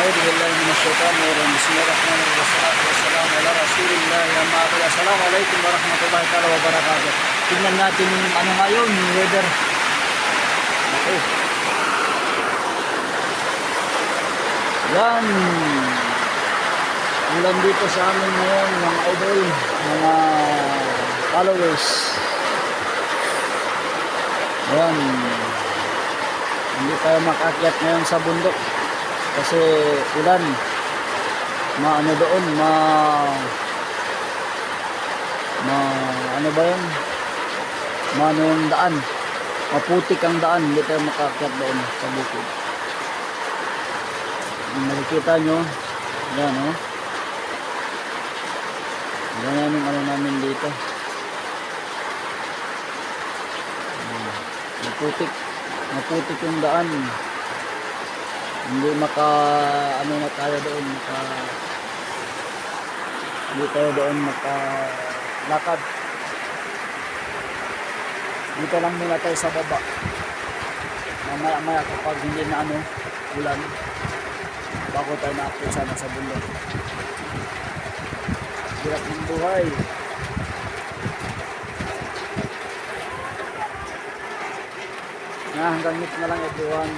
أعوذ بالله من الشيطان الرجيم بسم الله الرحمن الرحيم والصلاة والسلام على رسول الله أما بعد السلام عليكم warahmatullahi taala wabarakatuh. Tingnan natin yung ano ngayon, yung weather. Okay. Yan. Ulan dito sa amin ngayon, mga idol, mga followers. Yan. Hindi tayo makakyat ngayon sa bundok kasi ulan. Ano doon, ano ba yun? Ano yung daan? Maputik ang daan, hindi tayo makakyat doon sa bukid. Nakikita nyo, yan o. Yan yung ano namin dito. Maputik yung daan. Hindi ano na tayo doon, hindi tayo doon makalakad. Dito lang muna tayo sa baba. Mamaya kapag hindi na ulan, bago tayo na-upload sana sa bundok. Hirap ng buhay. Hanggang dito na lang everyone.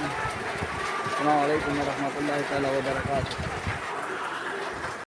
Assalamualaikum warahmatullahi wabarakatuh.